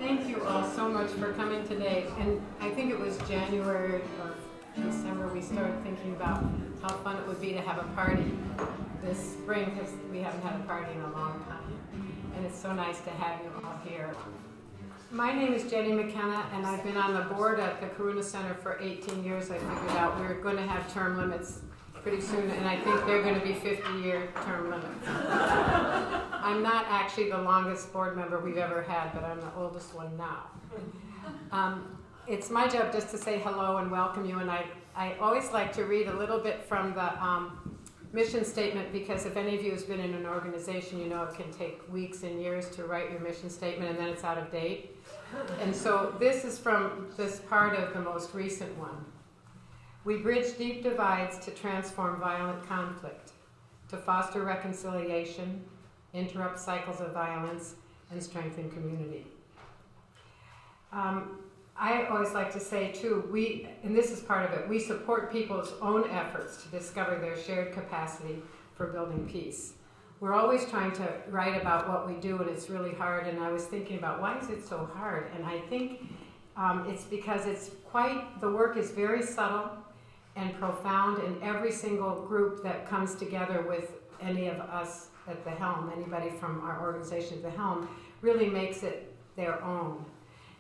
thank you all so much for coming today. And I think it was January or December we started thinking about how fun it would be to have a party this spring, because we haven't had a party in a long time. And it's so nice to have you all here. My name is Jennie McKenna, and I've been on the board at the Karuna Center for 18 years. I figured out we were going to have term limits pretty soon, and I think they're going to be 50-year term limits. I'm not actually the longest board member we've ever had, but I'm the oldest one now. It's my job just to say hello and welcome you, and I always like to read a little bit from the mission statement, because if any of you has been in an organization, you know it can take weeks and years to write your mission statement, and then it's out of date. And so this is from this part of the most recent one. We bridge deep divides to transform violent conflict, to foster reconciliation, interrupt cycles of violence, and strengthen community. I always like to say too, and this is part of it, we support people's own efforts to discover their shared capacity for building peace. We're always trying to write about what we do, and it's really hard, and I was thinking about why is it so hard? And I think it's because the work is very subtle and profound, and every single group that comes together with any of us at the helm, anybody from our organization at the helm, really makes it their own.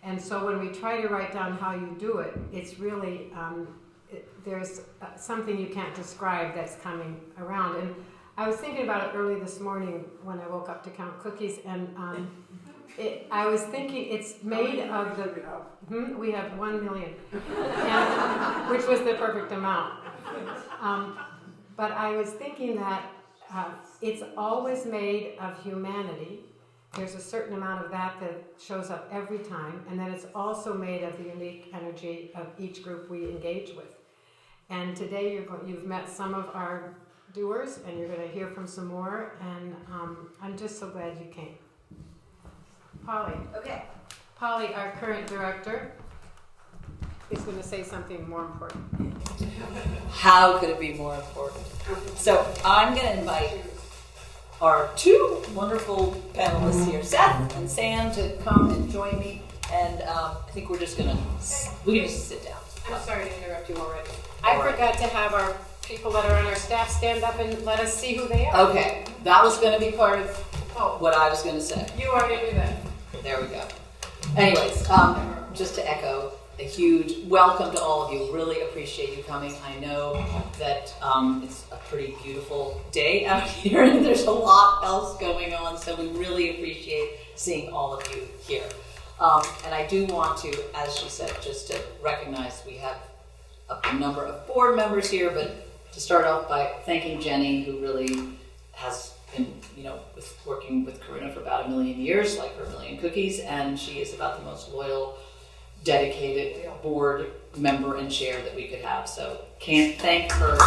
And so when we try to write down how you do it, it's really, there's something you can't describe that's coming around. And I was thinking about it early this morning when I woke up to count cookies, and I was thinking it's made of the, we have 1 million, which was the perfect amount. But I was thinking that it's always made of humanity. There's a certain amount of that shows up every time, and then it's also made of the unique energy of each group we engage with. And today you've met some of our doers, and you're going to hear from some more, and I'm just so glad you came. Polly. Okay. Polly, our current director, is going to say something more important. How could it be more important? So I'm going to invite our two wonderful panelists here, Seth and Sam, to come and join me. And I think we can just sit down. I'm sorry to interrupt you already. I forgot to have our people that are on our staff stand up and let us see who they are. Okay, that was going to be part of what I was going to say. You already knew that. There we go. Anyways, just to echo a huge welcome to all of you. Really appreciate you coming. I know that it's a pretty beautiful day out here, and there's a lot else going on, so we really appreciate seeing all of you here. And I do want to, as she said, just to recognize we have a number of board members here, but to start off by thanking Jennie, who really has been, working with Karuna for about 1 million years, like her 1 million cookies, and she is about the most loyal, dedicated board member and chair that we could have. So can't thank her enough.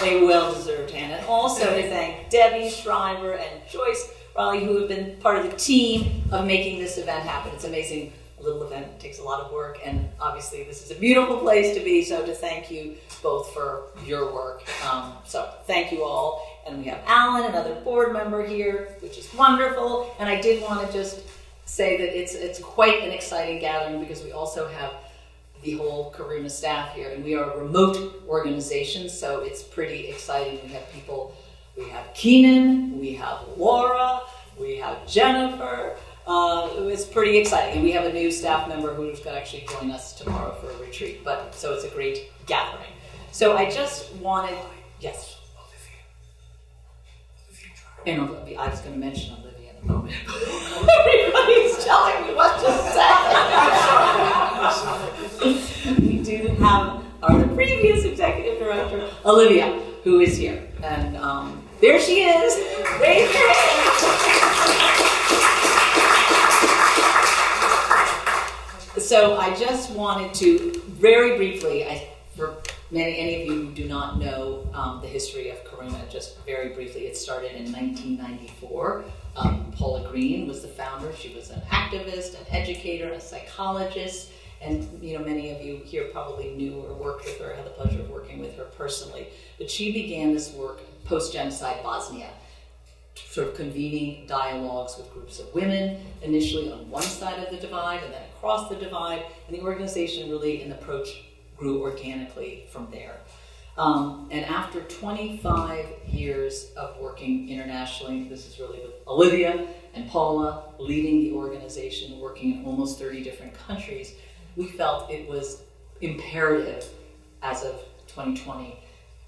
A well-deserved hand. And also to thank Debbie Schreiber and Joyce Raleigh, who have been part of the team of making this event happen. It's amazing. A little event takes a lot of work, and obviously this is a beautiful place to be, so to thank you both for your work. So thank you all. And we have Alan, another board member here, which is wonderful. And I did want to just say that it's quite an exciting gathering, because we also have the whole Karuna staff here, and we are a remote organization, so it's pretty exciting. We have people, we have Keenan, we have Laura, we have Jennifer. It's pretty exciting, and we have a new staff member who's going to actually join us tomorrow for a retreat. But so it's a great gathering. So I just wanted, yes. And Olivia, I was going to mention Olivia in a moment. Everybody's telling me what to say. We do have the previous executive director, Olivia, who is here. And there she is. Raise your hand. So I just wanted to very briefly, for any of you who do not know the history of Karuna, just very briefly, it started in 1994. Paula Green was the founder. She was an activist, an educator, a psychologist, and many of you here probably knew or worked with her, had the pleasure of working with her personally. But she began this work post-genocide Bosnia, sort of convening dialogues with groups of women, initially on one side of the divide and then across the divide, and the organization really, and the approach grew organically from there. And after 25 years of working internationally, this is really with Olivia and Paula leading the organization, working in almost 30 different countries, we felt it was imperative as of 2020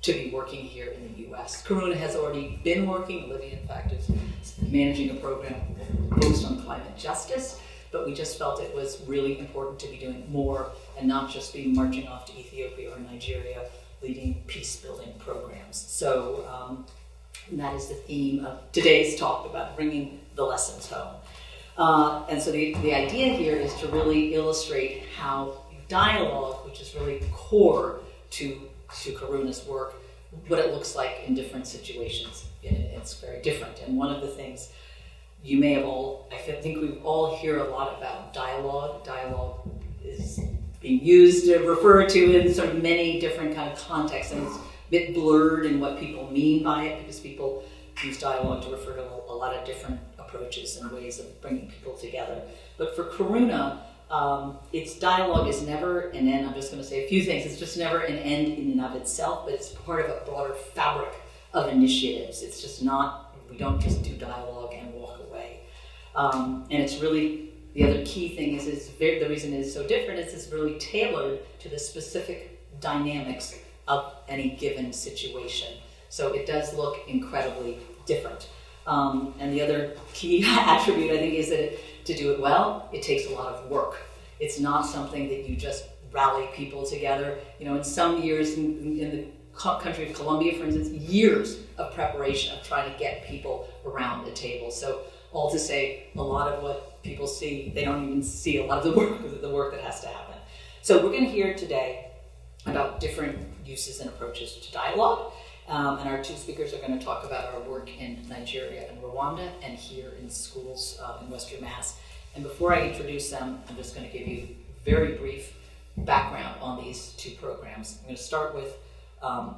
to be working here in the US. Karuna has already been working, Olivia in fact is managing a program focused on climate justice, but we just felt it was really important to be doing more and not just be marching off to Ethiopia or Nigeria leading peace-building programs. So that is the theme of today's talk, about bringing the lessons home. And so the idea here is to really illustrate how dialogue, which is really core to Karuna's work, what it looks like in different situations. It's very different. And one of the things you may have all, I think we all hear a lot about dialogue. Dialogue is being used to refer to in sort of many different kind of contexts, and it's a bit blurred in what people mean by it, because people use dialogue to refer to a lot of different approaches and ways of bringing people together. But for Karuna, its dialogue is never an end. I'm just going to say a few things. It's just never an end in and of itself, but it's part of a broader fabric of initiatives. It's just not, we don't just do dialogue and walk away. And it's really, the other key thing is the reason it is so different is it's really tailored to the specific dynamics of any given situation. So it does look incredibly different. And the other key attribute, I think, is that to do it well, it takes a lot of work. It's not something that you just rally people together. You know, in some years, in the country of Colombia, for instance, years of preparation of trying to get people around the table. So all to say, a lot of what people see, they don't even see a lot of the work that has to happen. So we're going to hear today about different uses and approaches to dialogue. And our two speakers are going to talk about our work in Nigeria and Rwanda and here in schools in Western Mass. And before I introduce them, I'm just going to give you a very brief background on these two programs. I'm going to start with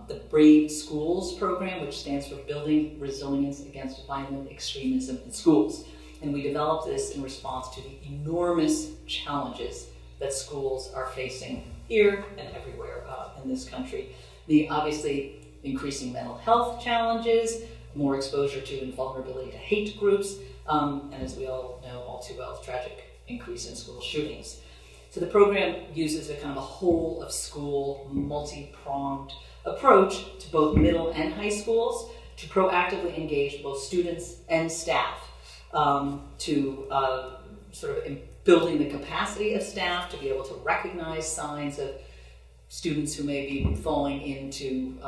the Brave Schools program, which stands for Building Resilience Against Violent Extremism in Schools. And we developed this in response to the enormous challenges that schools are facing here and everywhere in this country. The obviously increasing mental health challenges, more exposure to and vulnerability to hate groups, and as we all know all too well, the tragic increase in school shootings. So the program uses a kind of a whole of school, multi-pronged approach to both middle and high schools to proactively engage both students and staff to sort of building the capacity of staff to be able to recognize signs of students who may be falling into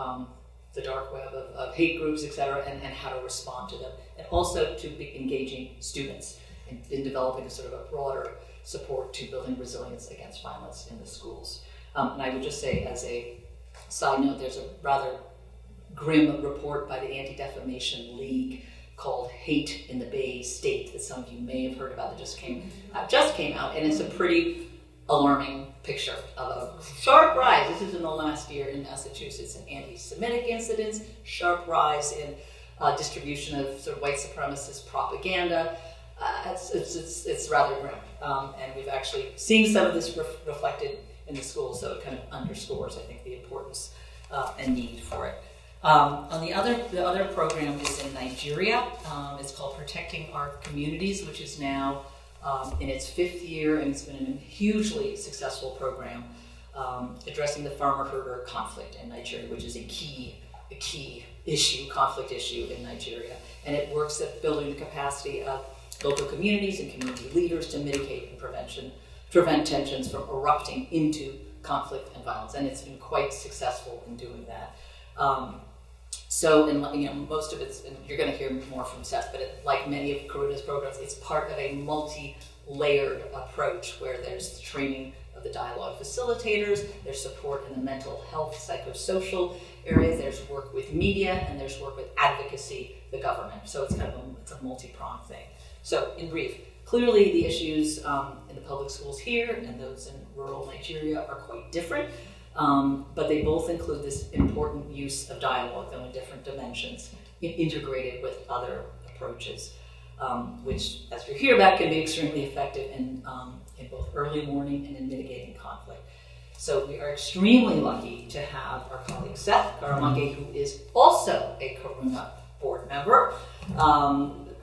the dark web of hate groups, et cetera, and how to respond to them. And also to be engaging students in developing a sort of a broader support to building resilience against violence in the schools. And I would just say, as a side note, there's a rather grim report by the Anti-Defamation League called Hate in the Bay State that some of you may have heard about that just came out, and it's a pretty alarming picture of a sharp rise. This is in the last year in Massachusetts in anti-Semitic incidents, sharp rise in distribution of sort of white supremacist propaganda. It's rather grim, and we've actually seen some of this reflected in the schools, so it kind of underscores, I think, the importance and need for it. The other program is in Nigeria. It's called Protecting Our Communities, which is now in its 5th year, and it's been a hugely successful program addressing the farmer-herder conflict in Nigeria, which is a key conflict issue in Nigeria. And it works at building the capacity of local communities and community leaders to mitigate and prevent tensions from erupting into conflict and violence. And it's been quite successful in doing that. Most of it's, and you're going to hear more from Seth, but like many of Karuna's programs, it's part of a multi-layered approach where there's the training of the dialogue facilitators, there's support in the mental health, psychosocial areas, there's work with media, and there's work with advocacy, the government. So it's kind of it's a multi-pronged thing. So in brief, clearly the issues in the public schools here and those in rural Nigeria are quite different. But they both include this important use of dialogue, though in different dimensions, integrated with other approaches, which, as we hear about, can be extremely effective in both early warning and in mitigating conflict. So we are extremely lucky to have our colleague Seth Karamage, who is also a Karuna board member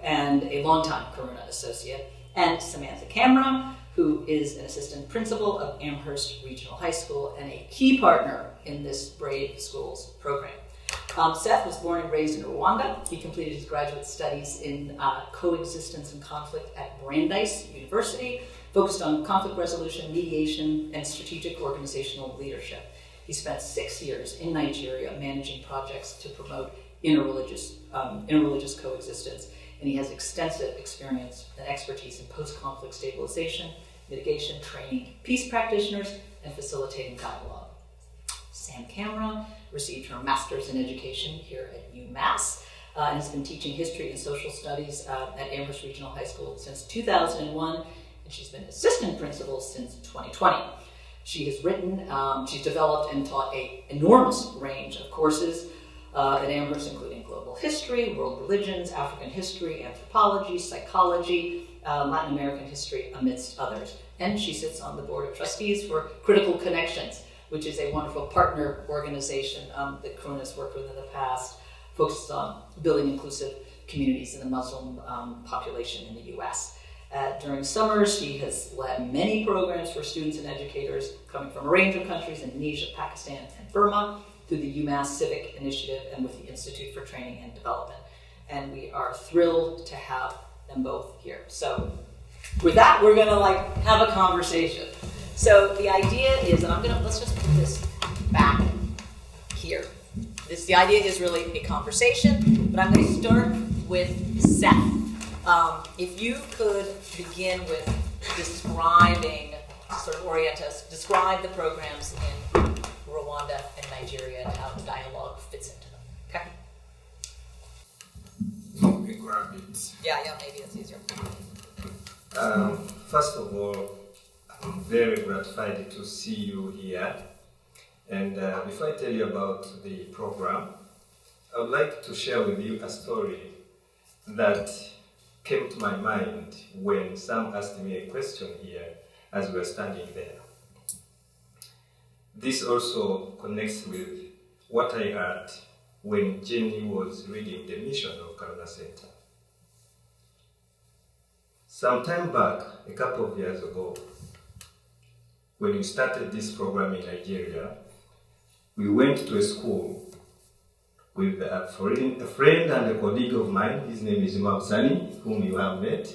and a longtime Karuna associate, and Samantha Cameron, who is an assistant principal of Amherst Regional High School and a key partner in this Brave Schools program. Seth was born and raised in Rwanda. He completed his graduate studies in coexistence and conflict at Brandeis University, focused on conflict resolution, mediation, and strategic organizational leadership. He spent 6 years in Nigeria managing projects to promote interreligious coexistence, and he has extensive experience and expertise in post-conflict stabilization, mitigation, training peace practitioners, and facilitating dialogue. Sam Cameron received her master's in education here at UMass and has been teaching history and social studies at Amherst Regional High School since 2001, and she's been assistant principal since 2020. She has written, she's developed and taught an enormous range of courses at Amherst, including global history, world religions, African history, anthropology, psychology, Latin American history, amidst others. And she sits on the board of trustees for Critical Connections, which is a wonderful partner organization that Karuna's worked with in the past, focused on building inclusive communities in the Muslim population in the U.S. During summers, she has led many programs for students and educators coming from a range of countries: Indonesia, Pakistan, and Burma, through the UMass Civic Initiative and with the Institute for Training and Development. And we are thrilled to have them both here. So with that, we're gonna have a conversation. So the idea is, and let's just put this back here. The idea is really a conversation, but I'm gonna start with Seth. If you could begin with describing, sort of orient us, describe the programs in Rwanda and Nigeria and how the dialogue fits into them. Okay? Let me grab it. Yeah, maybe it's easier. First of all, I'm very gratified to see you here. And before I tell you about the program, I would like to share with you a story that came to my mind when Sam asked me a question here as we were standing there. This also connects with what I heard when Jennie was reading the mission of Karuna Center. Some time back, a couple of years ago, when we started this program in Nigeria, we went to a school with a friend and a colleague of mine. His name is Sani, whom you have met.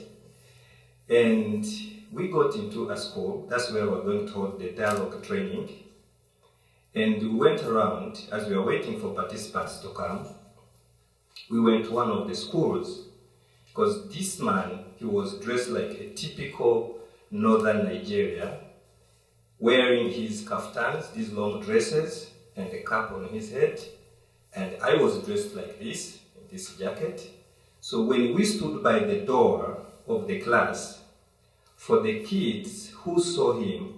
And we got into a school. That's where we were going to hold the dialogue training. And we went around, as we were waiting for participants to come, we went to one of the schools, because this man, he was dressed like a typical northern Nigeria, wearing his kaftans, these long dresses, and a cap on his head. And I was dressed like this, in this jacket. So when we stood by the door of the class, for the kids who saw him,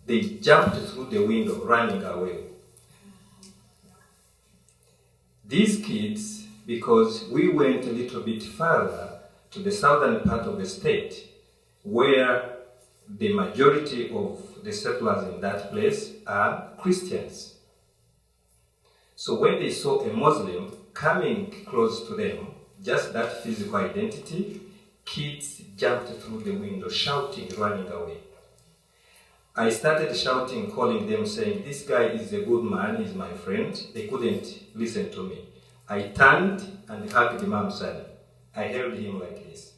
they jumped through the window, running away. These kids, because we went a little bit further to the southern part of the state, where the majority of the settlers in that place are Christians. So when they saw a Muslim coming close to them, just that physical identity, kids jumped through the window, shouting, running away. I started shouting, calling them, saying, "This guy is a good man, he's my friend." They couldn't listen to me. I turned and hugged Imam Sani. I held him like this.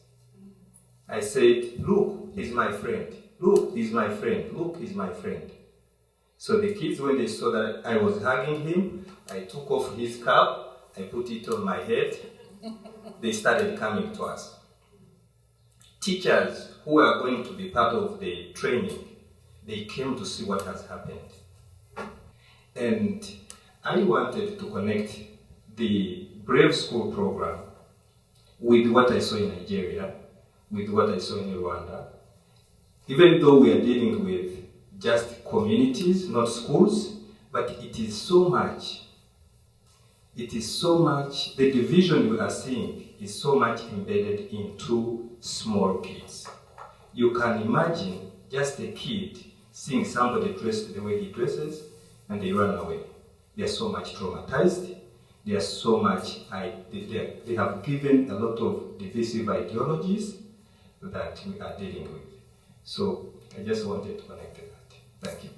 I said, "Look, he's my friend. Look, he's my friend. Look, he's my friend." So the kids, when they saw that I was hugging him, I took off his cap, I put it on my head. They started coming to us. Teachers who are going to be part of the training, they came to see what has happened. And I wanted to connect the Brave School program with what I saw in Nigeria, with what I saw in Rwanda. Even though we are dealing with just communities, not schools, but it is so much, the division we are seeing is so much embedded into small kids. You can imagine just a kid seeing somebody dressed the way he dresses and they run away. They are so much traumatized. They are so much, they have given a lot of divisive ideologies that we are dealing with. So I just wanted to connect to that. Thank you.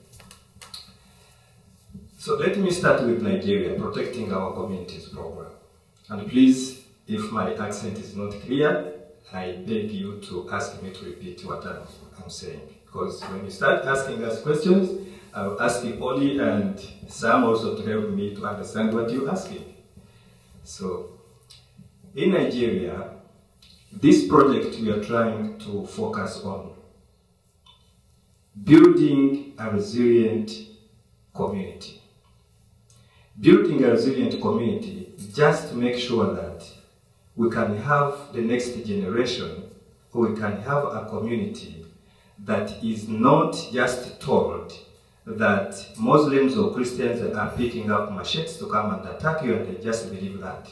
So let me start with Nigeria, Protecting Our Communities program. And please, if my accent is not clear, I beg you to ask me to repeat what I'm saying. Because when you start asking us questions, I'll ask Oli and Sam also to help me to understand what you're asking. So, in Nigeria, this project we are trying to focus on building a resilient community. Building a resilient community just to make sure that we can have the next generation, or we can have a community that is not just told that Muslims or Christians are picking up machetes to come and attack you and they just believe that.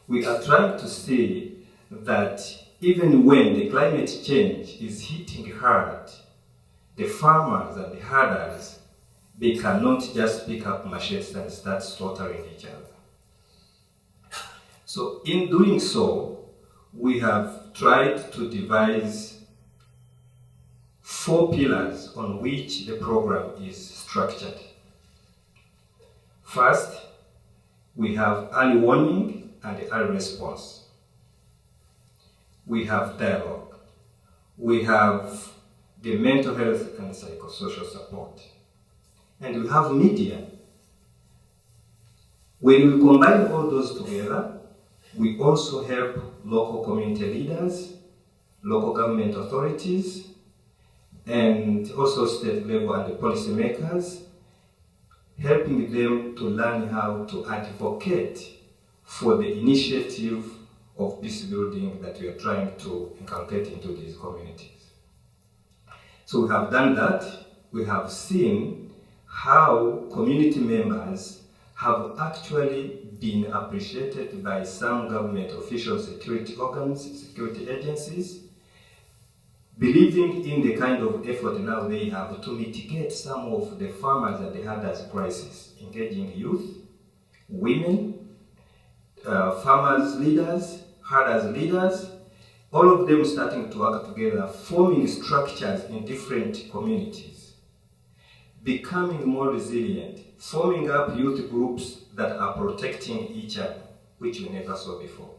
We are trying to say that even when the climate change is hitting hard, the farmers and the herders, they cannot just pick up machetes and start slaughtering each other. So in doing so, we have tried to devise 4 pillars on which the program is structured. First, we have early warning and early response. We have dialogue. We have the mental health and psychosocial support. And we have media. When we combine all those together, we also help local community leaders, local government authorities, and also state level and the policymakers, helping them to learn how to advocate for the initiative of peace building that we are trying to inculcate into these communities. So we have done that. We have seen how community members have actually been appreciated by some government officials, security organs, security agencies, believing in the kind of effort now they have to mitigate some of the farmers and the herders' crisis, engaging youth, women, farmers leaders, herders leaders, all of them starting to work together, forming structures in different communities, becoming more resilient, forming up youth groups that are protecting each other, which we never saw before.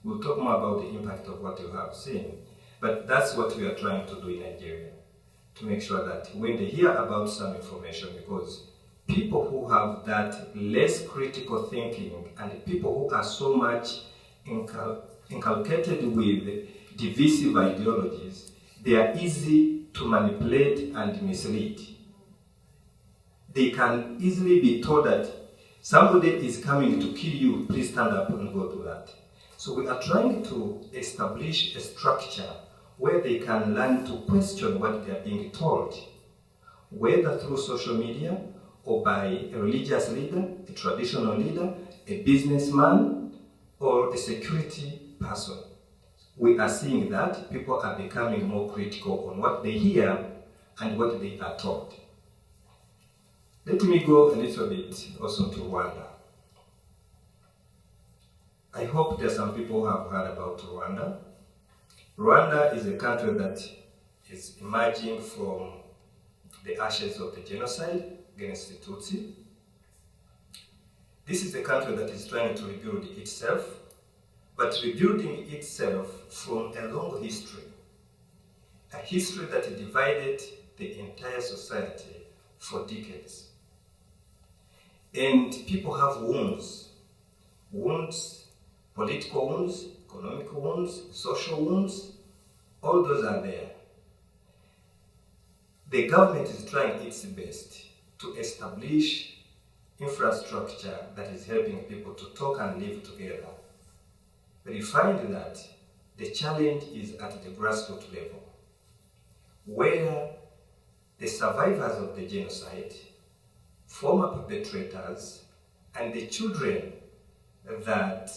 We'll talk more about the impact of what you have seen. But that's what we are trying to do in Nigeria, to make sure that when they hear about some information, because people who have that less critical thinking and people who are so much inculcated with divisive ideologies, they are easy to manipulate and mislead. They can easily be told that somebody is coming to kill you, please stand up and go do that. So we are trying to establish a structure where they can learn to question what they are being told, whether through social media or by a religious leader, a traditional leader, a businessman, or a security person. We are seeing that people are becoming more critical on what they hear and what they are told. Let me go a little bit also to Rwanda. I hope there are some people who have heard about Rwanda. Rwanda is a country that is emerging from the ashes of the genocide against the Tutsi. This is a country that is trying to rebuild itself, but rebuilding itself from a long history. A history that divided the entire society for decades. And people have wounds, political wounds, economic wounds, social wounds, all those are there. The government is trying its best to establish infrastructure that is helping people to talk and live together. But you find that the challenge is at the grassroots level, where the survivors of the genocide former perpetrators and the children that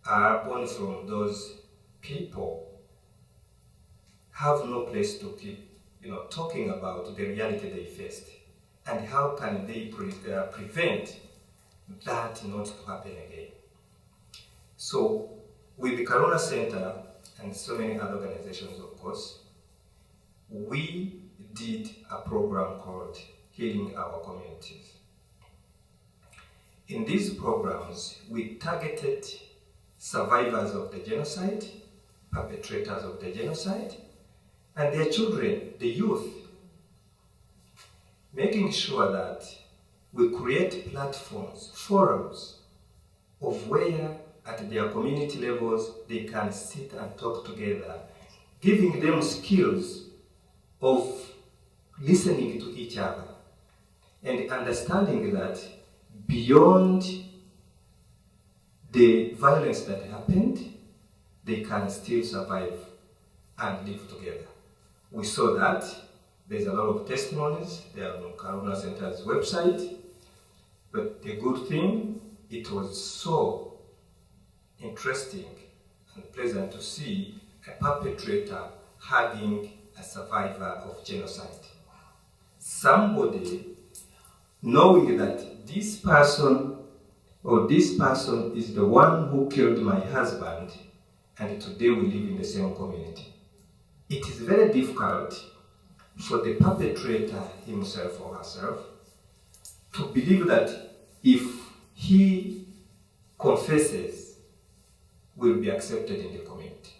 are born from those people have no place to keep, talking about the reality they faced, and how can they prevent that not to happen again. So, with the Corona Center and so many other organizations, of course, we did a program called Healing Our Communities. In these programs, we targeted survivors of the genocide, perpetrators of the genocide, and their children, the youth, making sure that we create platforms, forums, of where at their community levels they can sit and talk together, giving them skills of listening to each other and understanding that beyond the violence that happened, they can still survive and live together. We saw that. There's a lot of testimonies. They are on Corona Center's website. But the good thing, it was so interesting and pleasant to see a perpetrator hugging a survivor of genocide. Somebody knowing that this person is the one who killed my husband, and today we live in the same community. It is very difficult for the perpetrator himself or herself to believe that if he confesses, will be accepted in the community.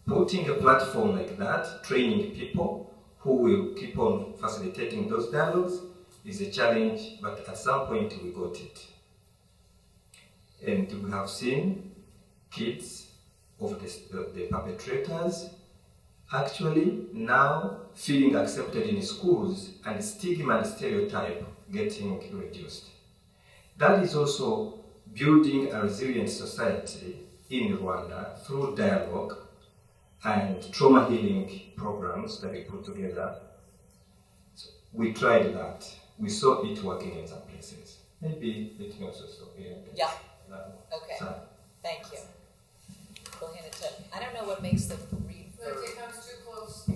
Putting a platform like that, training people who will keep on facilitating those dialogues is a challenge, but at some point we got it. And we have seen kids of the perpetrators actually now feeling accepted in schools and stigma and stereotype getting reduced. That is also building a resilient society in Rwanda through dialogue and trauma healing programs that we put together. So we tried that. We saw it working in some places. Maybe it may also stop here. Yeah. Okay. So. Thank you. We'll hand it to. I don't know what makes the read. Look, it comes too close. Too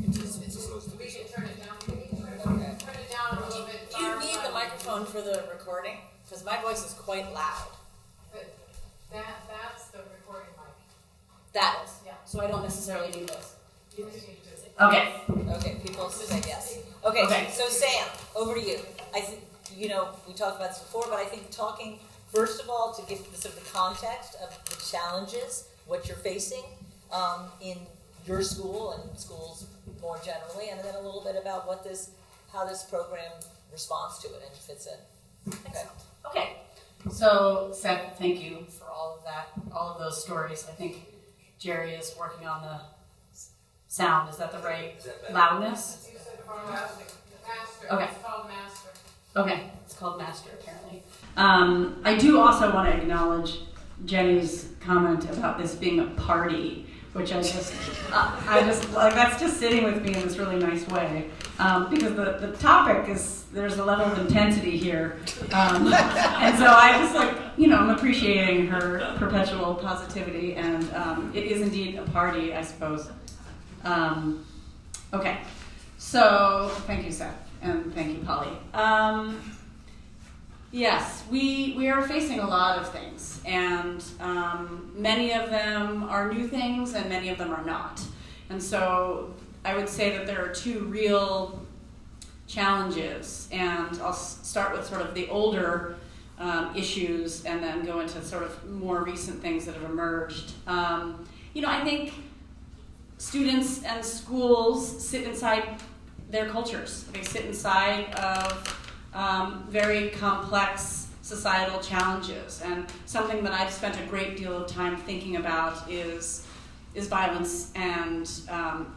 close to We this. can turn it down. We can turn it down a little bit. Do you need the microphone for the recording? Because my voice is quite loud. But that's the recording mic. That is. Yeah. So I don't necessarily need those. You just need to. Okay. Okay. People say yes. Okay. So Sam, over to you. I think we talked about this before, but I think talking first of all to give the sort of the context of the challenges, what you're facing in your school and schools more generally, and then a little bit about how this program responds to it and fits in. Okay. So Seth, thank you for all of that, all of those stories. I think Jerry is working on the sound. Is that the right loudness? You said master. Okay. It's called master. Okay, it's called Master apparently. I do also want to acknowledge Jennie's comment about this being a party, which I just like, that's just sitting with me in this really nice way, because the topic is, there's a level of intensity here, and so I just I'm appreciating her perpetual positivity, and it is indeed a party, I suppose. Okay, so thank you, Seth, and thank you, Polly. Yes, we are facing a lot of things, and many of them are new things and many of them are not. And so I would say that there are two real challenges, and I'll start with sort of the older issues and then go into sort of more recent things that have emerged. I think students and schools sit inside their cultures. They sit inside of very complex societal challenges, and something that I've spent a great deal of time thinking about is violence and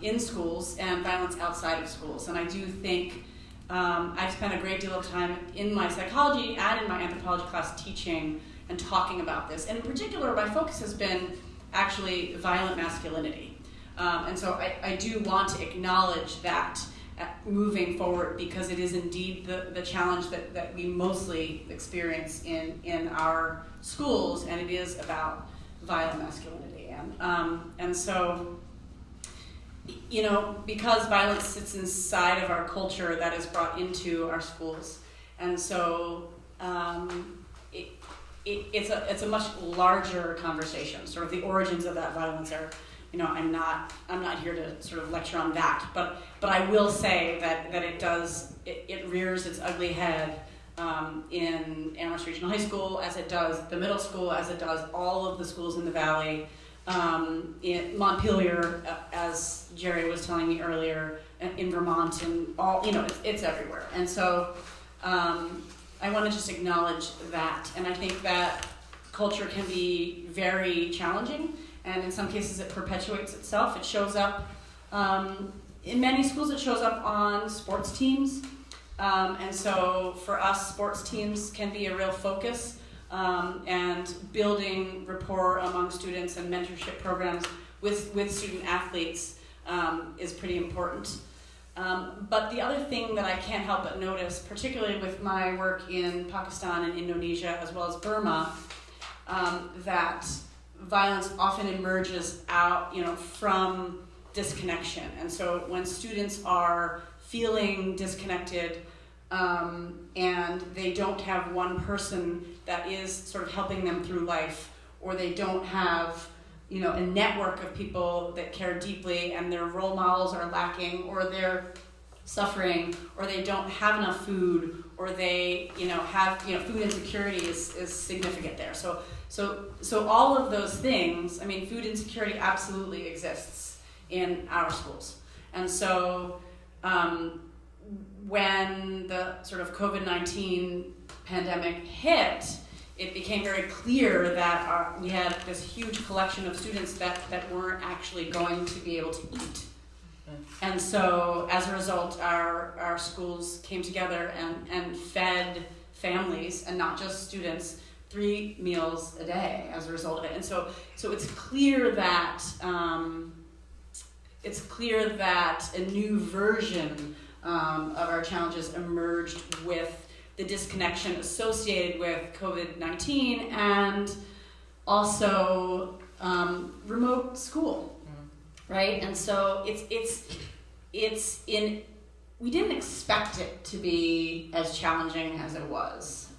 in schools and violence outside of schools. And I do think I've spent a great deal of time in my psychology and in my anthropology class teaching and talking about this. And in particular, my focus has been actually violent masculinity. And so I do want to acknowledge that moving forward, because it is indeed the challenge that we mostly experience in our schools, and it is about violent masculinity. And so, you know, because violence sits inside of our culture, that is brought into our schools. And so it's a much larger conversation. Sort of the origins of that violence are, you know, I'm not here to sort of lecture on that, but I will say that it rears its ugly head in Amherst Regional High School, as it does the middle school, as it does all of the schools in the Valley, in Montpelier, as Jerry was telling me earlier, in Vermont, and all, you know, it's everywhere. And so I want to just acknowledge that, and I think that culture can be very challenging, and in some cases it perpetuates itself. It shows up, in many schools it shows up on sports teams, and so for us, sports teams can be a real focus, and building rapport among students and mentorship programs with student athletes is pretty important. But the other thing that I can't help but notice, particularly with my work in Pakistan and Indonesia as well as Burma, that violence often emerges out, you know, from disconnection. And so when students are feeling disconnected, and they don't have one person that is sort of helping them through life, or they don't have, you know, a network of people that care deeply, and their role models are lacking, or they're suffering, or they don't have enough food, or they, you know, have, you know, food insecurity is significant there. So all of those things, I mean, food insecurity absolutely exists in our schools. And so when the sort of COVID-19 pandemic hit, it became very clear that we had this huge collection of students that weren't actually going to be able to eat. And so as a result, our schools came together and fed families, and not just students, 3 meals a day as a result of it. And so it's clear that a new version of our challenges emerged with the disconnection associated with COVID-19, and also remote school, right? And so we didn't expect it to be as challenging as it was.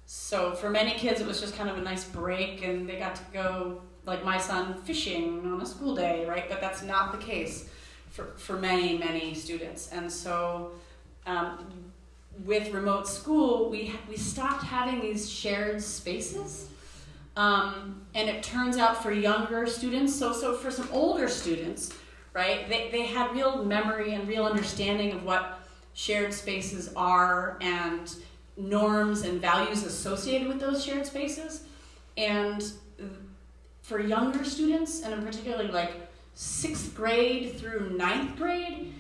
So for many kids, it was just kind of a nice break, and they got to go, like my son, fishing on a school day, right? But that's not the case for many, many students. And so with remote school, we stopped having these shared spaces. And it turns out for younger students, so for some older students, right, they had real memory and real understanding of what shared spaces are, and norms and values associated with those shared spaces. And for younger students, and in particularly like 6th grade through 9th grade,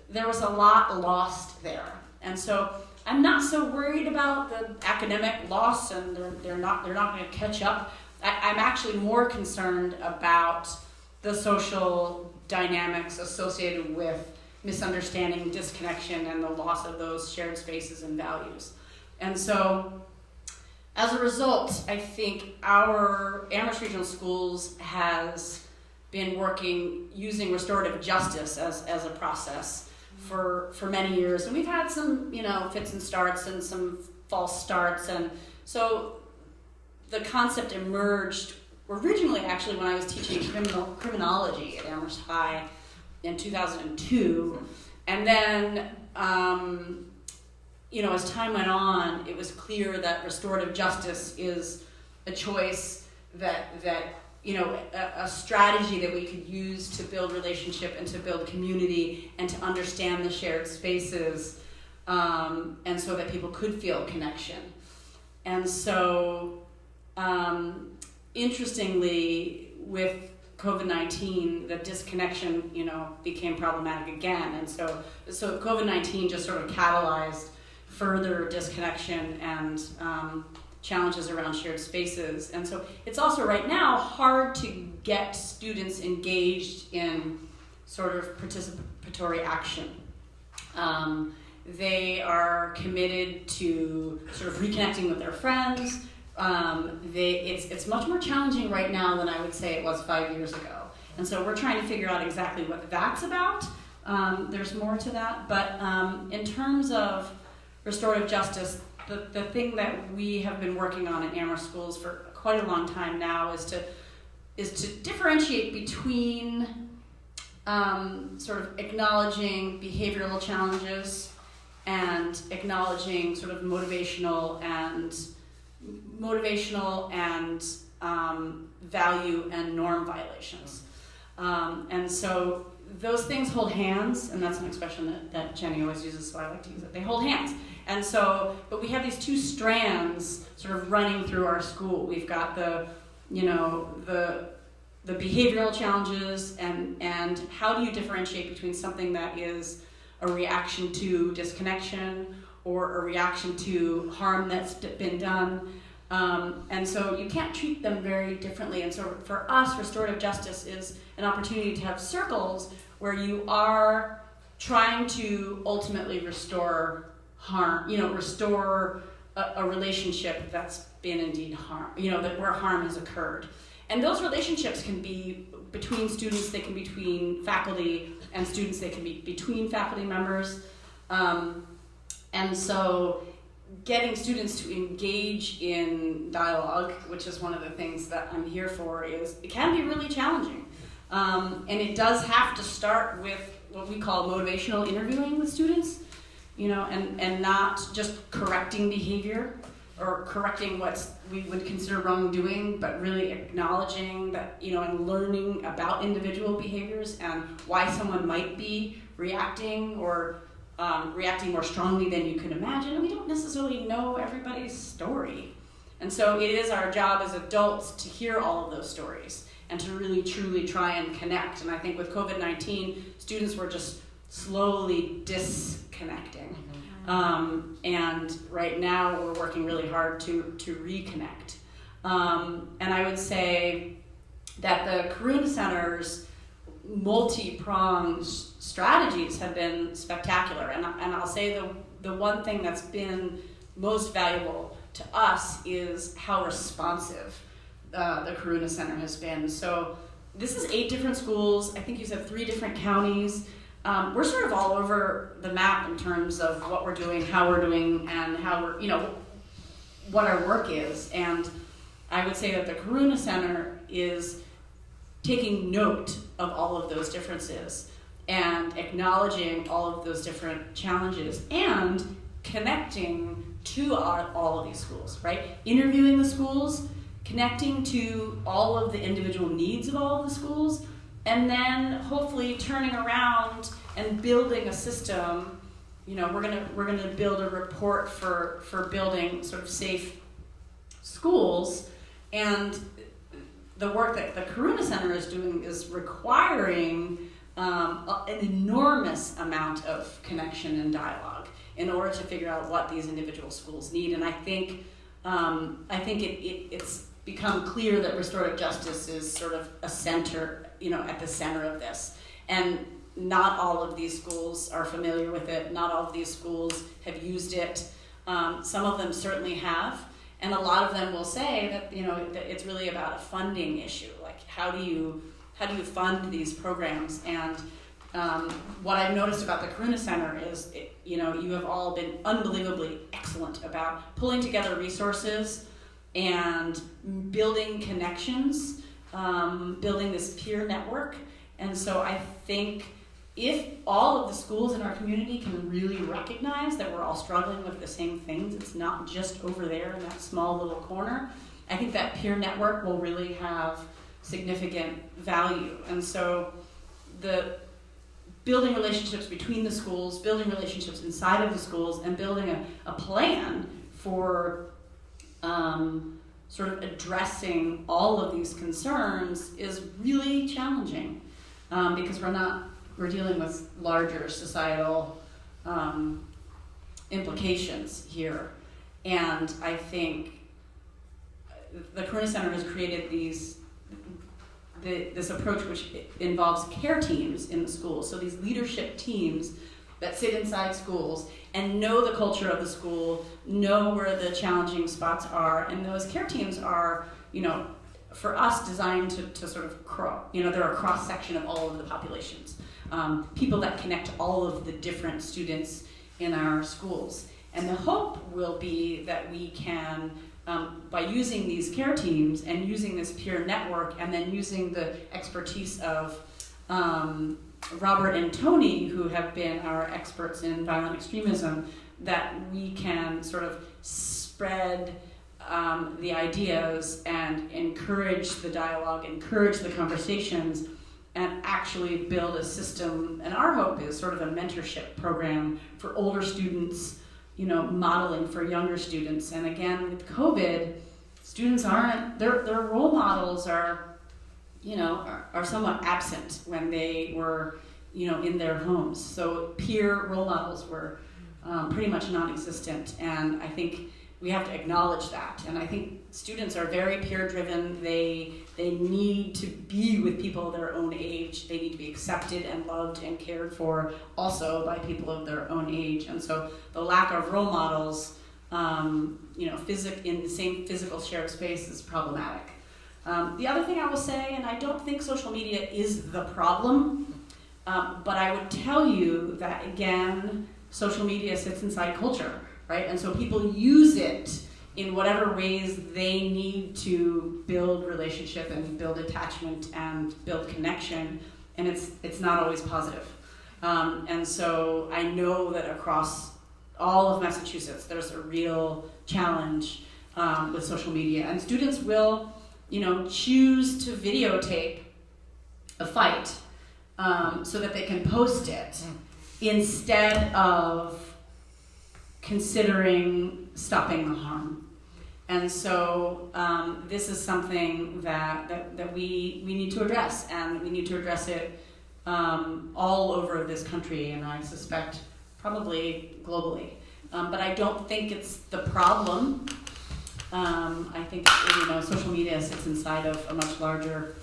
there was a lot lost there. And so I'm not so worried about the academic loss, and they're not going to catch up. I'm actually more concerned about the social dynamics associated with misunderstanding, disconnection, and the loss of those shared spaces and values. And so as a result, I think our Amherst Regional Schools has been working using restorative justice as a process for many years, and we've had some, you know, fits and starts and some false starts. And so the concept emerged originally actually when I was teaching criminology at Amherst High in 2002, and then you know, as time went on, it was clear that restorative justice is a choice that you know, a strategy that we could use to build relationship and to build community and to understand the shared spaces, and so that people could feel connection. And so, interestingly, with COVID-19, the disconnection, you know, became problematic again. And so COVID-19 just sort of catalyzed further disconnection and challenges around shared spaces. And so it's also right now hard to get students engaged in sort of participatory action. They are committed to sort of reconnecting with their friends. It's much more challenging right now than I would say it was 5 years ago. And so we're trying to figure out exactly what that's about. There's more to that, but in terms of restorative justice, the thing that we have been working on in Amherst schools for quite a long time now is to differentiate between sort of acknowledging behavioral challenges and acknowledging sort of motivational and value and norm violations. And so those things hold hands, and that's an expression that Jennie always uses, so I like to use it. They hold hands. And so, but we have these two strands sort of running through our school. We've got the behavioral challenges and how do you differentiate between something that is a reaction to disconnection or a reaction to harm that's been done. And so you can't treat them very differently. And so for us, restorative justice is an opportunity to have circles where you are trying to ultimately restore harm, restore a relationship that's been indeed harm, where harm has occurred. And those relationships can be between students, they can be between faculty and students, they can be between faculty members. And so getting students to engage in dialogue, which is one of the things that I'm here for, it can be really challenging. And it does have to start with what we call motivational interviewing with students, and not just correcting behavior or correcting what we would consider wrongdoing, but really acknowledging that, and learning about individual behaviors and why someone might be reacting or reacting more strongly than you can imagine. And we don't necessarily know everybody's story. And so it is our job as adults to hear all of those stories and to really truly try and connect. And I think with COVID-19, students were just slowly disconnecting. And right now we're working really hard to reconnect. And I would say that the Karuna Center's multi-pronged strategies have been spectacular. And I'll say the one thing that's been most valuable to us is how responsive the Karuna Center has been. So this is 8 different schools. I think you said 3 different counties. We're sort of all over the map in terms of what we're doing, how we're doing, and how we're, what our work is. And I would say that the Karuna Center is taking note of all of those differences and acknowledging all of those different challenges and connecting to all of these schools, right? Interviewing the schools, connecting to all of the individual needs of all of the schools, and then hopefully turning around and building a system. We're gonna build a report for building sort of safe schools, and the work that the Karuna Center is doing is requiring an enormous amount of connection and dialogue in order to figure out what these individual schools need. And I think it's become clear that restorative justice is sort of a center, at the center of this. And not all of these schools are familiar with it. Not all of these schools have used it. Some of them certainly have. And a lot of them will say that, that it's really about a funding issue. Like, how do you fund these programs? And what I've noticed about the Karuna Center is, you have all been unbelievably excellent about pulling together resources and building connections, building this peer network. And so I think if all of the schools in our community can really recognize that we're all struggling with the same things, it's not just over there in that small little corner, I think that peer network will really have significant value. And so the building relationships between the schools, building relationships inside of the schools, and building a plan for sort of addressing all of these concerns is really challenging because we're dealing with larger societal implications here. And I think the Karuna Center has created this approach, which involves care teams in the schools. So these leadership teams that sit inside schools and know the culture of the school, know where the challenging spots are, and those care teams are, for us, designed to sort of they're a cross section of all of the populations, people that connect all of the different students in our schools. And the hope will be that we can, by using these care teams and using this peer network, and then using the expertise of Robert and Tony, who have been our experts in violent extremism, that we can sort of spread the ideas and encourage the dialogue, encourage the conversations, and actually build a system. And our hope is sort of a mentorship program for older students, modeling for younger students. And again, with COVID, students aren't, their role models are somewhat absent when they were, in their homes. So peer role models were pretty much non-existent. And I think we have to acknowledge that. And I think students are very peer-driven. They need to be with people of their own age. They need to be accepted and loved and cared for also by people of their own age. And so the lack of role models, in the same physical shared space is problematic. The other thing I will say, and I don't think social media is the problem, but I would tell you that, again, social media sits inside culture, right? And so people use it in whatever ways they need to build relationship and build attachment and build connection, and it's not always positive. And so I know that across all of Massachusetts, there's a real challenge with social media, and students will choose to videotape a fight so that they can post it instead of considering stopping the harm. And so this is something that we need to address, and we need to address it all over this country, and I suspect probably globally. But I don't think it's the problem. I think social media sits inside of a much larger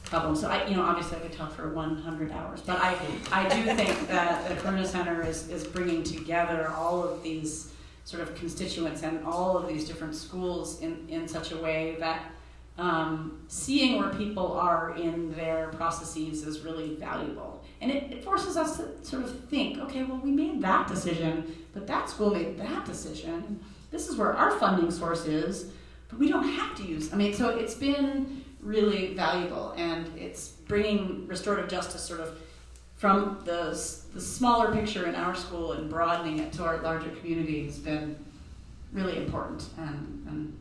problem. So obviously I could talk for 100 hours, but I do think that the Corona Center is bringing together all of these sort of constituents and all of these different schools in such a way that seeing where people are in their processes is really valuable. And it forces us to sort of think, okay, well, we made that decision, but that school made that decision. This is where our funding source is, but we don't have to use. So it's been really valuable, and it's bringing restorative justice sort of from the smaller picture in our school and broadening it to our larger community has been really important and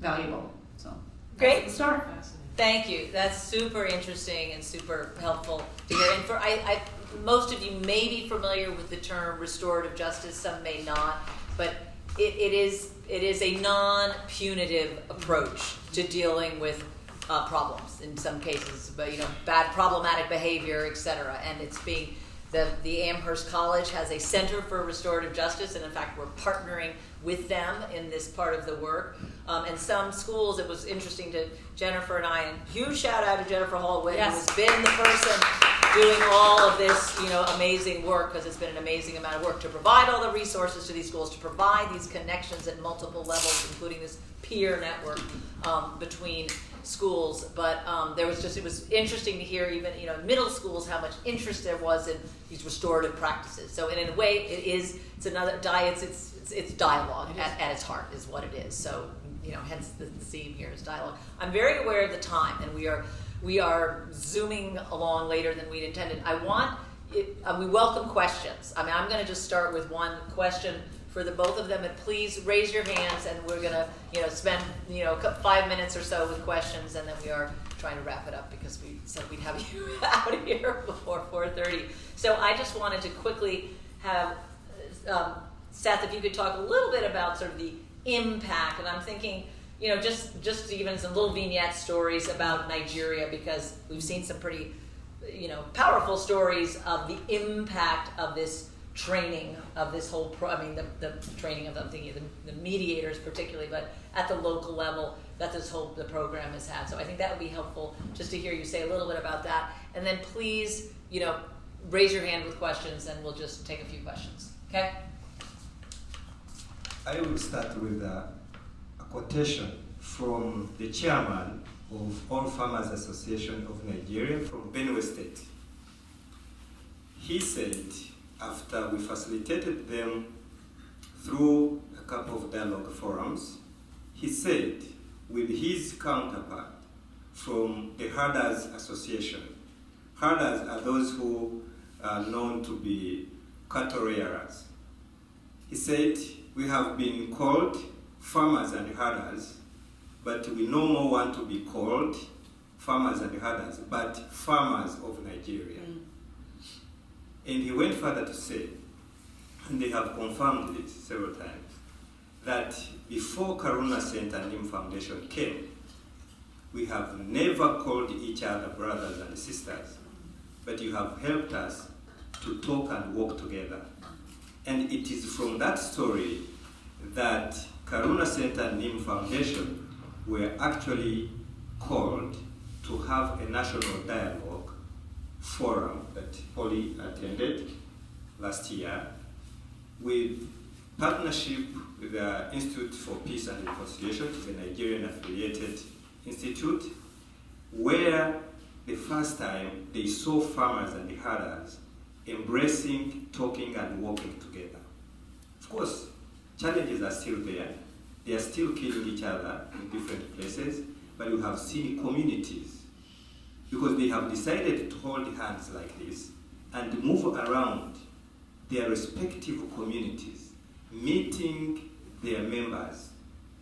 valuable. So great start. Thank you. That's super interesting and super helpful to hear. And for most of you may be familiar with the term restorative justice. Some may not, but it is a non-punitive approach to dealing with problems in some cases, but bad problematic behavior, etc. And it's being the Amherst College has a Center for Restorative Justice, and in fact we're partnering with them in this part of the work. And some schools, it was interesting to Jennifer and I, and huge shout out to Jennifer Hallway, yes, who has been the person doing all of this, amazing work, because it's been an amazing amount of work to provide all the resources to these schools, to provide these connections at multiple levels, including this peer network between schools. But it was interesting to hear even middle schools how much interest there was in these restorative practices. So in a way, it's another it's dialogue at its heart is what it is. So hence the theme here is dialogue. I'm very aware of the time, and we are zooming along later than we'd intended. We welcome questions. I'm going to just start with one question for the both of them, and please raise your hands, and we're going to spend 5 minutes or so with questions, and then we are trying to wrap it up because we said we'd have you out of here before 4:30. So I just wanted to quickly have Seth, if you could talk a little bit about sort of the impact, and I'm thinking just even some little vignette stories about Nigeria, because we've seen some pretty powerful stories of the impact of this training of this whole the training of the mediators particularly, but at the local level that the program has had. So I think that would be helpful just to hear you say a little bit about that. And then please, raise your hand with questions and we'll just take a few questions. Okay? I will start with a quotation from the chairman of All Farmers Association of Nigeria from Benue State. He said, after we facilitated them through a couple of dialogue forums, he said, with his counterpart from the Herders Association. Herders are those who are known to be cattle rearers. He said, we have been called farmers and herders, but we no more want to be called farmers and herders, but farmers of Nigeria. And he went further to say, and they have confirmed it several times, that before Karuna Center and Nim Foundation came, we have never called each other brothers and sisters, but you have helped us to talk and work together. And it is from that story that Karuna Center and Nim Foundation were actually called to have a national dialogue forum that Polly attended last year with partnership with the Institute for Peace and Reconciliation, the Nigerian affiliated institute, where the first time they saw farmers and the herders embracing, talking and working together. Of course, challenges are still there. They are still killing each other in different places, but you have seen communities, because they have decided to hold hands like this and move around their respective communities, meeting their members,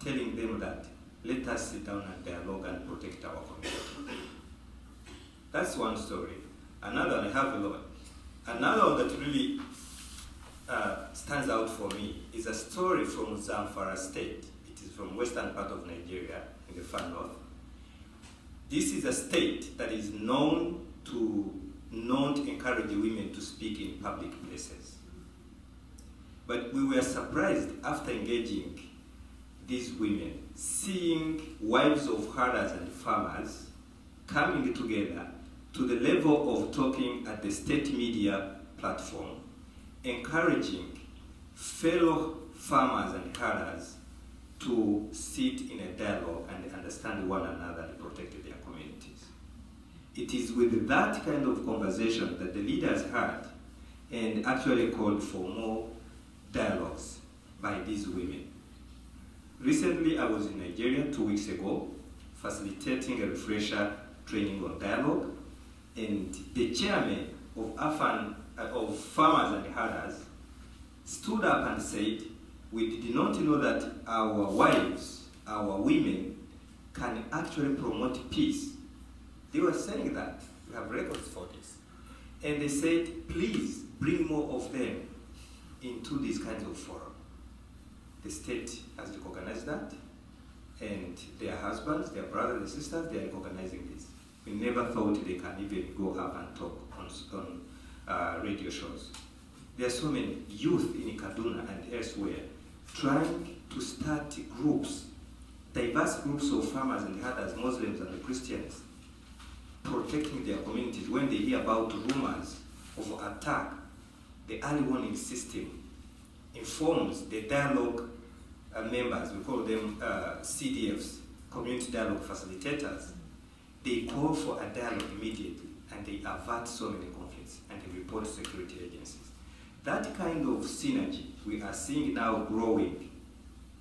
telling them that let us sit down and dialogue and protect our community. That's one story. Another, I have a lot. Another one that really stands out for me is a story from Zamfara State. It is from western part of Nigeria in the far north. This is a state that is known to not encourage women to speak in public places. But we were surprised after engaging these women, seeing wives of herders and farmers coming together to the level of talking at the state media platform, encouraging fellow farmers and herders to sit in a dialogue and understand one another and protect their communities. It is with that kind of conversation that the leaders had and actually called for more dialogues by these women. Recently, I was in Nigeria 2 weeks ago, facilitating a refresher training on dialogue, and the chairman of farmers and herders stood up and said, we did not know that our wives, our women, can actually promote peace. They were saying that. We have records for this. And they said, please bring more of them into these kinds of forums. The state has recognized that, and their husbands, their brothers and sisters, they are recognizing this. We never thought they can even go up and talk on radio shows. There are so many youth in Kaduna and elsewhere trying to start groups, diverse groups of farmers and herders, Muslims and Christians, protecting their communities when they hear about rumors of attack. The early warning system informs the dialogue members, we call them CDFs, Community Dialogue Facilitators. They call for a dialogue immediately and they avert so many conflicts and they report to security agencies. That kind of synergy we are seeing now growing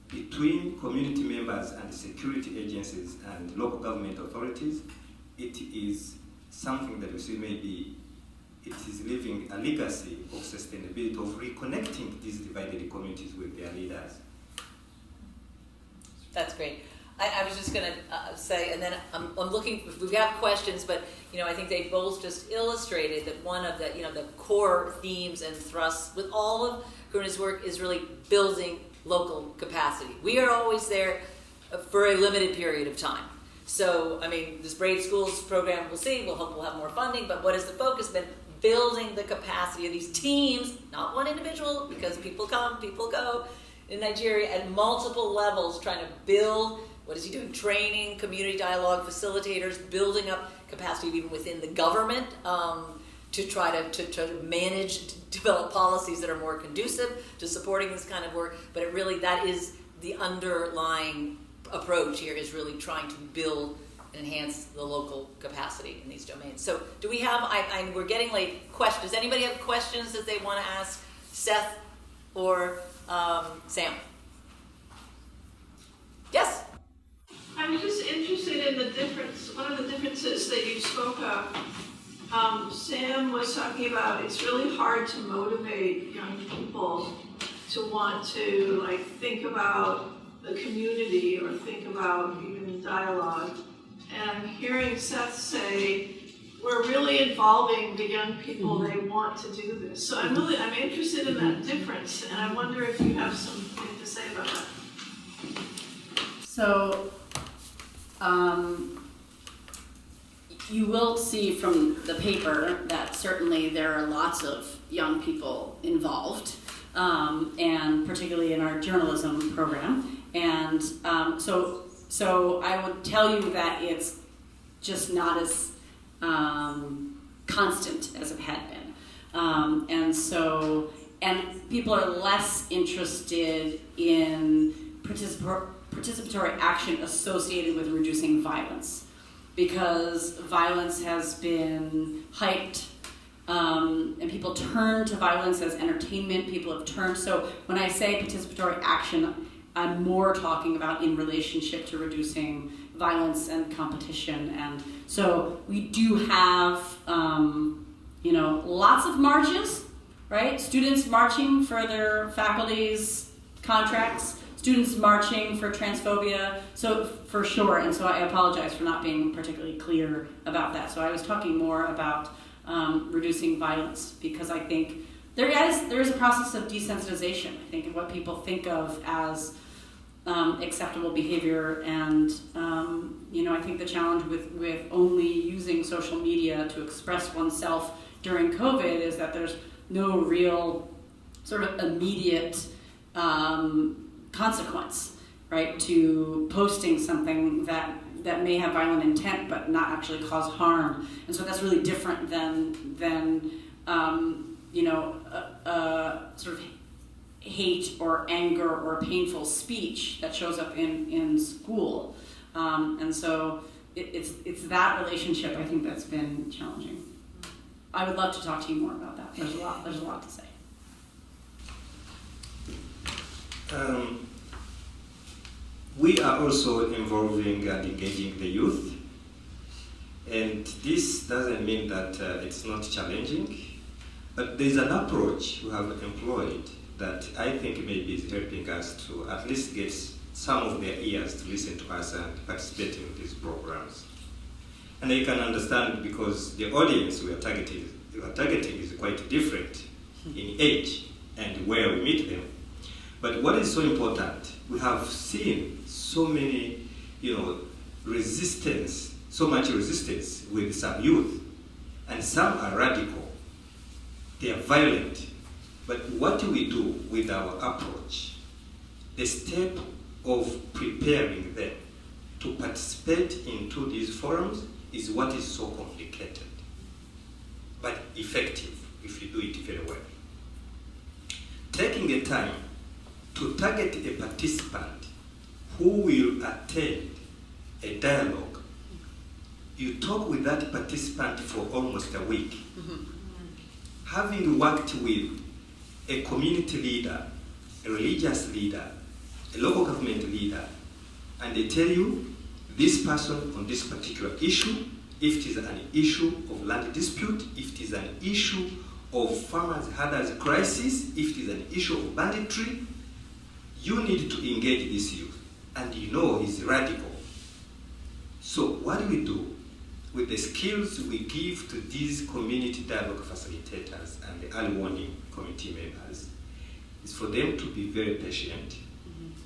between community members and security agencies and local government authorities. It is something that we see maybe it is leaving a legacy of sustainability, of reconnecting these divided communities with their leaders. That's great. I was just going to say, and then I'm looking, we've got questions, but I think they both just illustrated that one of the, the core themes and thrusts with all of Karuna's work is really building local capacity. We are always there for a limited period of time. So, this Brave Schools program, we'll see, we'll hope we'll have more funding, but what has the focus been? building the capacity of these teams, not one individual, because people come, people go, in Nigeria at multiple levels, trying to build, what is he doing? Training, community dialogue, facilitators, building up capacity even within the government to try to manage, to develop policies that are more conducive to supporting this kind of work. But it really, that is the underlying approach here, is really trying to build and enhance the local capacity in these domains. So do we have, we're getting late, questions. Does anybody have questions that they want to ask Seth or Sam? Yes? I was just interested in the difference, one of the differences that you spoke of. Sam was talking about it's really hard to motivate young people to want to think about the community or think about even dialogue. And I'm hearing Seth say, we're really involving the young people, they want to do this. So I'm interested in that difference, and I wonder if you have something to say about that. So, you will see from the paper that certainly there are lots of young people involved, and particularly in our journalism program. And so I would tell you that it's just not as constant as it had been. And people are less interested in participatory action associated with reducing violence, because violence has been hyped, and people turn to violence as entertainment. People have turned, so when I say participatory action, I'm more talking about in relationship to reducing violence and competition. And so we do have, lots of marches, right? Students marching for their faculty's contracts, students marching for transphobia, so for sure. And so I apologize for not being particularly clear about that. So I was talking more about reducing violence, because I think there is a process of desensitization, I think, of what people think of as acceptable behavior. And I think the challenge with only using social media to express oneself during COVID is that there's no real sort of immediate consequence, right, to posting something that may have violent intent but not actually cause harm. And so that's really different than sort of hate or anger or painful speech that shows up in school. And so it's that relationship, I think, that's been challenging. I would love to talk to you more about that. There's a lot to say. We are also involving and engaging the youth, and this doesn't mean that it's not challenging, but there's an approach we have employed that I think maybe is helping us to at least get some of their ears to listen to us and participate in these programs. And I can understand, because the audience we are targeting is quite different in age and where we meet them. But what is so important, we have seen so many, resistance, so much resistance with some youth, and some are radical, they are violent. But what do we do with our approach? The step of preparing them to participate into these forums is what is so complicated, but effective if you do it very well. Taking a time to target a participant who will attend a dialogue. You talk with that participant for almost a week. Mm-hmm. Having worked with a community leader, a religious leader, a local government leader, and they tell you this person on this particular issue, if it is an issue of land dispute, if it is an issue of farmers' herders crisis, if it is an issue of banditry, you need to engage this youth, and he's radical. So what do we do with the skills we give to these community dialogue facilitators and the early warning committee members is for them to be very patient,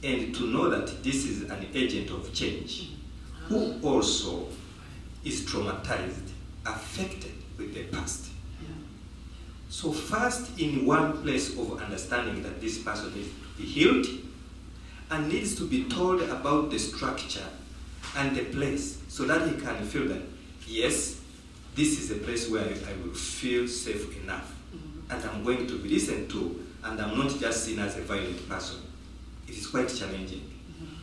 and to know that this is an agent of change who also is traumatized, affected with the past. So first, in one place of understanding that this person needs to be healed and needs to be told about the structure and the place so that he can feel that, yes, this is a place where I will feel safe enough and I'm going to be listened to and I'm not just seen as a violent person. It is quite challenging,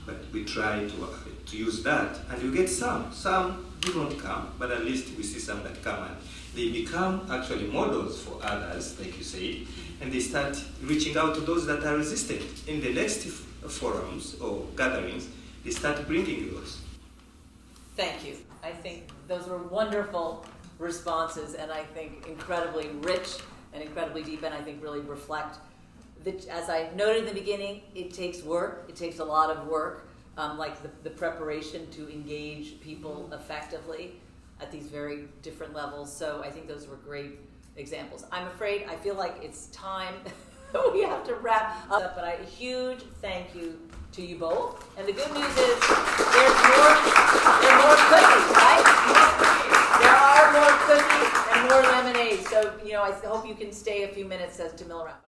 but we try to use that, and you get some. Some do not come, but at least we see some that come and they become actually models for others, like you said, and they start reaching out to those that are resistant. In the next forums or gatherings, they start bringing those. Thank you. I think those were wonderful responses, and I think incredibly rich and incredibly deep, and I think really reflect that, as I noted in the beginning, it takes work. It takes a lot of work, like the preparation to engage people effectively at these very different levels. So I think those were great examples. I'm afraid I feel like it's time we have to wrap up, but a huge thank you to you both. And the good news is there's more cookies, right? There are more cookies and more lemonade. So, I hope you can stay a few minutes as Jamil wraps.